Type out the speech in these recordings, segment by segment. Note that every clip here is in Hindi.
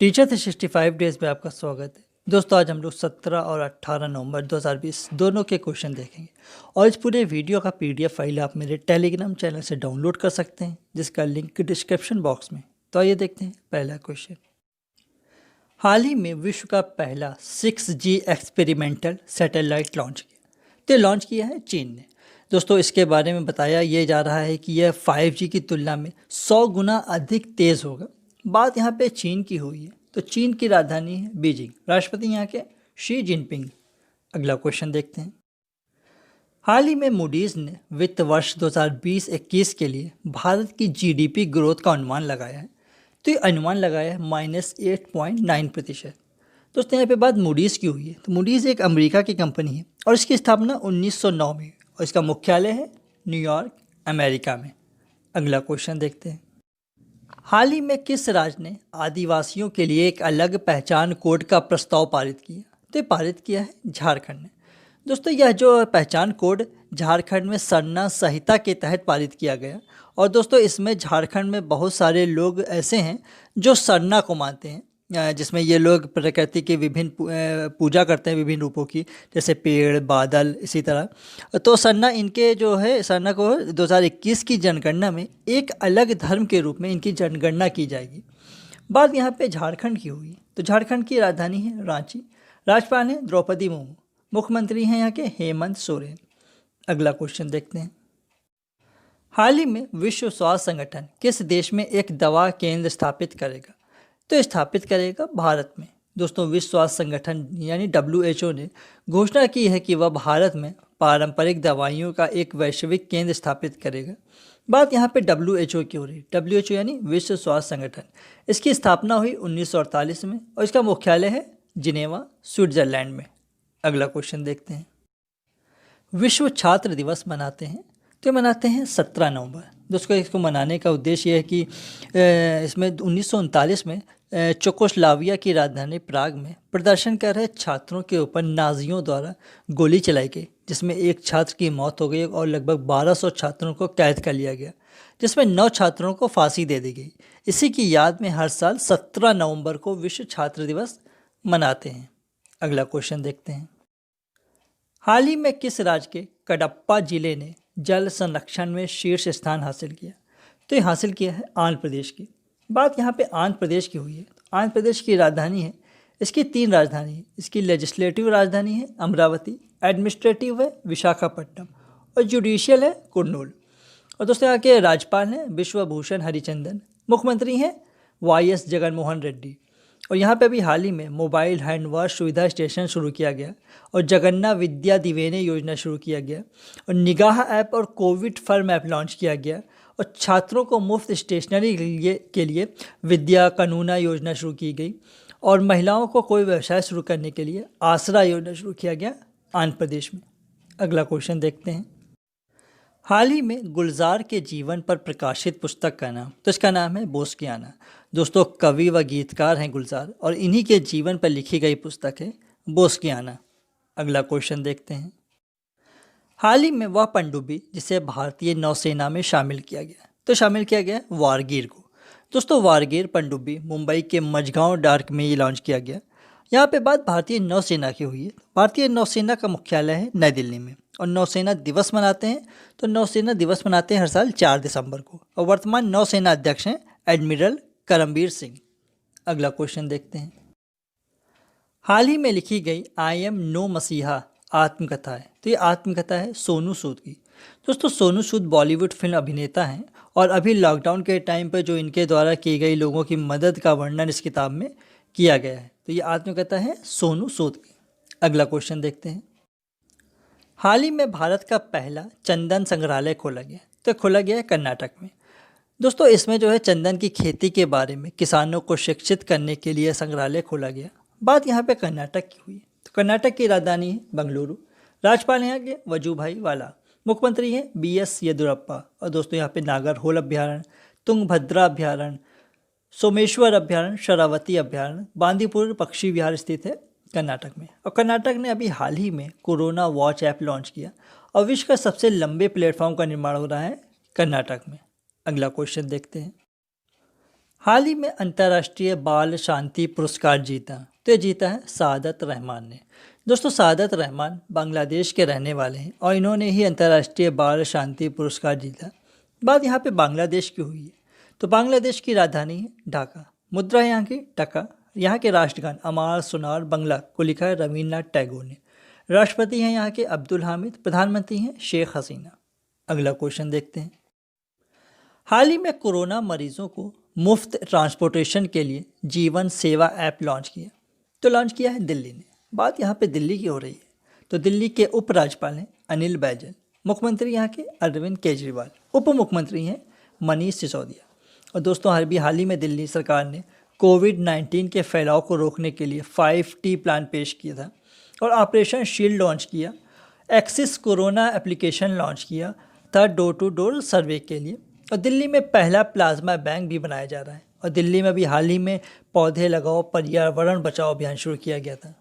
टीचर 365 डेज में आपका स्वागत है। दोस्तों आज हम लोग 17 और 18 नवंबर 2020 दोनों के क्वेश्चन देखेंगे और इस पूरे वीडियो का पीडीएफ फाइल आप मेरे टेलीग्राम चैनल से डाउनलोड कर सकते हैं जिसका लिंक डिस्क्रिप्शन बॉक्स में। तो आइए देखते हैं पहला क्वेश्चन। हाल ही में विश्व का पहला 6G एक्सपेरिमेंटल सैटेलाइट लॉन्च किया। तो लॉन्च किया है चीन ने। दोस्तों इसके बारे में बताया ये जा रहा है कि यह 5G की तुलना में 100 गुना अधिक तेज़ होगा। बात यहाँ पे चीन की हुई है तो चीन की राजधानी है बीजिंग, राष्ट्रपति यहाँ के शी जिनपिंग। अगला क्वेश्चन देखते हैं। हाल ही में मूडीज ने वित्त वर्ष 2020-21 के लिए भारत की जीडीपी ग्रोथ का अनुमान लगाया है। तो ये अनुमान लगाया है -8.9%। दोस्तों यहाँ पे बात मूडीज़ की हुई है तो मूडीज़ एक अमेरिका की कंपनी है और इसकी स्थापना 1909 में और इसका मुख्यालय है न्यूयॉर्क, अमेरिका में। अगला क्वेश्चन देखते हैं। हाल ही में किस राज्य ने आदिवासियों के लिए एक अलग पहचान कोड का प्रस्ताव पारित किया? तो ये पारित किया है झारखंड ने। दोस्तों यह जो पहचान कोड झारखंड में सरना संहिता के तहत पारित किया गया और दोस्तों इसमें झारखंड में बहुत सारे लोग ऐसे हैं जो सरना को मानते हैं, जिसमें ये लोग प्रकृति के विभिन्न पूजा करते हैं विभिन्न रूपों की, जैसे पेड़, बादल, इसी तरह। तो सरना इनके जो है सरना को 2021 की जनगणना में एक अलग धर्म के रूप में इनकी जनगणना की जाएगी। बात यहाँ पे झारखंड की हुई तो झारखंड की राजधानी है रांची, राज्यपाल हैं द्रौपदी मुर्मू, मुख्यमंत्री हैं यहाँ के हेमंत सोरेन। अगला क्वेश्चन देखते हैं। हाल ही में विश्व स्वास्थ्य संगठन किस देश में एक दवा केंद्र स्थापित करेगा? तो स्थापित करेगा भारत में। दोस्तों विश्व स्वास्थ्य संगठन यानी WHO ने घोषणा की है कि वह भारत में पारंपरिक दवाइयों का एक वैश्विक केंद्र स्थापित करेगा। बात यहाँ पे WHO की हो रही है। WHO यानी विश्व स्वास्थ्य संगठन। इसकी स्थापना हुई 1948 में और इसका मुख्यालय है जिनेवा, स्विट्जरलैंड में। अगला क्वेश्चन देखते हैं। विश्व छात्र दिवस मनाते हैं तो मनाते हैं 17 नवंबर। दोस्तों इसको मनाने का उद्देश्य यह है कि इसमें 1939 में चेकोस्लोवाकिया की राजधानी प्राग में प्रदर्शन कर रहे छात्रों के ऊपर नाजियों द्वारा गोली चलाई गई, जिसमें एक छात्र की मौत हो गई और लगभग 1200 छात्रों को कैद कर लिया गया, जिसमें 9 छात्रों को फांसी दे दी गई। इसी की याद में हर साल 17 नवंबर को विश्व छात्र दिवस मनाते हैं। अगला क्वेश्चन देखते हैं। हाल ही में किस राज्य के कडप्पा जिले ने जल संरक्षण में शीर्ष स्थान हासिल किया? तो ये हासिल किया है आंध्र प्रदेश की। बात यहाँ पे आंध्र प्रदेश की हुई है। आंध्र प्रदेश की राजधानी है, इसकी 3 राजधानी है। इसकी लेजिस्लेटिव राजधानी है अमरावती, एडमिनिस्ट्रेटिव है विशाखापट्टनम और जुडिशियल है कुर्नूल। और दोस्तों यहाँ के राज्यपाल हैं विश्वभूषण हरिचंदन, मुख्यमंत्री हैं YS जगनमोहन रेड्डी। और यहाँ पे अभी हाल ही में मोबाइल हैंड वॉश सुविधा स्टेशन शुरू किया गया और जगन्ना विद्या दिवेने योजना शुरू किया गया और निगाह ऐप और कोविड फर्म ऐप लॉन्च किया गया और छात्रों को मुफ्त स्टेशनरी के लिए विद्या कानूना योजना शुरू की गई और महिलाओं को कोई व्यवसाय शुरू करने के लिए आसरा योजना शुरू किया गया आंध्र प्रदेश में। अगला क्वेश्चन देखते हैं। हाल ही में गुलजार के जीवन पर प्रकाशित पुस्तक का नाम, तो इसका नाम है बोस्कियाना। दोस्तों कवि व गीतकार हैं गुलजार और इन्हीं के जीवन पर लिखी गई पुस्तक है बोस्कियाना। अगला क्वेश्चन देखते हैं। हाल ही में वह पनडुब्बी जिसे भारतीय नौसेना में शामिल किया गया, तो शामिल किया गया वारगीर को। दोस्तों वारगीर पनडुब्बी मुंबई के मझगांव डार्क में ये लॉन्च किया गया। यहाँ पे बात भारतीय नौसेना की हुई है। भारतीय नौसेना का मुख्यालय है नई दिल्ली में और नौसेना दिवस मनाते हैं तो नौसेना दिवस मनाते हैं हर साल 4 दिसंबर को और वर्तमान नौसेना अध्यक्ष हैं एडमिरल करमबीर सिंह। अगला क्वेश्चन देखते हैं। हाल ही में लिखी गई आई एम नो मसीहा आत्मकथा है, तो ये आत्मकथा है सोनू सूद की। दोस्तों सोनू सूद बॉलीवुड फिल्म अभिनेता हैं और अभी लॉकडाउन के टाइम पर जो इनके द्वारा की गई लोगों की मदद का वर्णन इस किताब में किया गया है, तो ये आत्मकथा है सोनू सूद की। अगला क्वेश्चन देखते हैं। हाल ही में भारत का पहला चंदन संग्रहालय खोला गया, तो खोला गया है कर्नाटक में। दोस्तों इसमें जो है चंदन की खेती के बारे में किसानों को शिक्षित करने के लिए संग्रहालय खोला गया। बात यहाँ पे कर्नाटक की हुई तो कर्नाटक की राजधानी है बेंगलुरु, राज्यपाल यहाँ के वजूभाई वाला, मुख्यमंत्री हैं BS येदियुरप्पा। और दोस्तों यहाँ पे नागरहोल अभ्यारण्य, तुंगभद्रा अभ्यारण्य, सोमेश्वर अभ्यारण्य, शरावती अभ्यारण्य, बांदीपुर पक्षी विहार स्थित है कर्नाटक में। और कर्नाटक ने अभी हाल ही में कोरोना वॉच ऐप लॉन्च किया और विश्व का सबसे लंबे प्लेटफॉर्म का निर्माण हो रहा है कर्नाटक में। अगला क्वेश्चन देखते हैं। हाल ही में अंतर्राष्ट्रीय बाल शांति पुरस्कार जीता, तो ये जीता है सादत रहमान ने। दोस्तों, सादत रहमान बांग्लादेश के रहने वाले हैं और इन्होंने ही अंतर्राष्ट्रीय बाल शांति पुरस्कार जीता। बात यहाँ पे बांग्लादेश की हुई है, तो बांग्लादेश की राजधानी है ढाका, मुद्रा यहाँ की टका। यहाँ के राष्ट्रगान अमार सोनार बंगला को लिखा है रवीन्द्रनाथ टैगोर ने। राष्ट्रपति हैं यहाँ के अब्दुल हामिद, प्रधानमंत्री हैं शेख हसीना। अगला क्वेश्चन देखते हैं। हाल ही में कोरोना मरीजों को मुफ्त ट्रांसपोर्टेशन के लिए जीवन सेवा ऐप लॉन्च किया, तो लॉन्च किया है दिल्ली ने। बात यहाँ पे दिल्ली की हो रही है, तो दिल्ली के उपराज्यपाल हैं अनिल बैजल, मुख्यमंत्री यहाँ के अरविंद केजरीवाल, उप मुख्यमंत्री हैं मनीष सिसोदिया। और दोस्तों, हाल ही में दिल्ली सरकार ने कोविड-19 के फैलाव को रोकने के लिए 5T प्लान पेश किया था और ऑपरेशन शील्ड लॉन्च किया, एक्सिस कोरोना एप्लीकेशन लॉन्च किया था डोर टू डोर सर्वे के लिए। और दिल्ली में पहला प्लाज्मा बैंक भी बनाया जा रहा है। और दिल्ली में भी हाल ही में पौधे लगाओ पर्यावरण बचाओ अभियान शुरू किया गया था।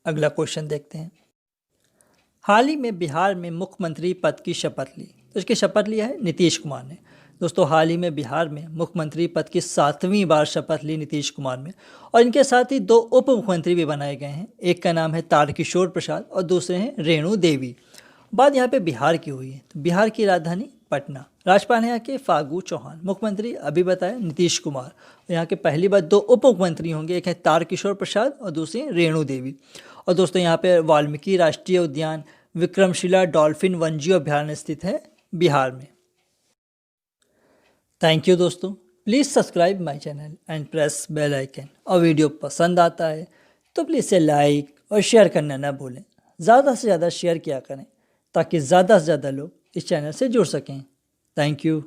अगला क्वेश्चन देखते हैं। हाल ही में बिहार में मुख्यमंत्री पद की शपथ ली, तो इसकी शपथ लिया है नीतीश कुमार ने। दोस्तों, हाल ही में बिहार में मुख्यमंत्री पद की 7वीं बार शपथ ली नीतीश कुमार ने। और इनके साथ ही 2 उप मुख्यमंत्री भी बनाए गए हैं। एक का नाम है तारकिशोर प्रसाद और दूसरे हैं रेणु देवी। बात यहाँ पे बिहार की हुई है, तो बिहार की राजधानी पटना। राज्यपाल यहाँ के फागू चौहान, मुख्यमंत्री अभी बताया नीतीश कुमार। यहाँ के पहली बार 2 उप मुख्यमंत्री होंगे, एक है तारकिशोर प्रसाद और दूसरी रेणु देवी। और दोस्तों, यहाँ पे वाल्मीकि राष्ट्रीय उद्यान विक्रमशिला डॉल्फिन वन्यजीव अभयारण्य स्थित है बिहार में। थैंक यू दोस्तों, please subscribe my channel and press bell icon. और वीडियो पसंद आता है तो प्लीज़ इसे लाइक और शेयर करना ना भूलें। ज़्यादा से ज़्यादा शेयर किया करें ताकि ज़्यादा से ज़्यादा लोग इस चैनल से जुड़ सकें। Thank you.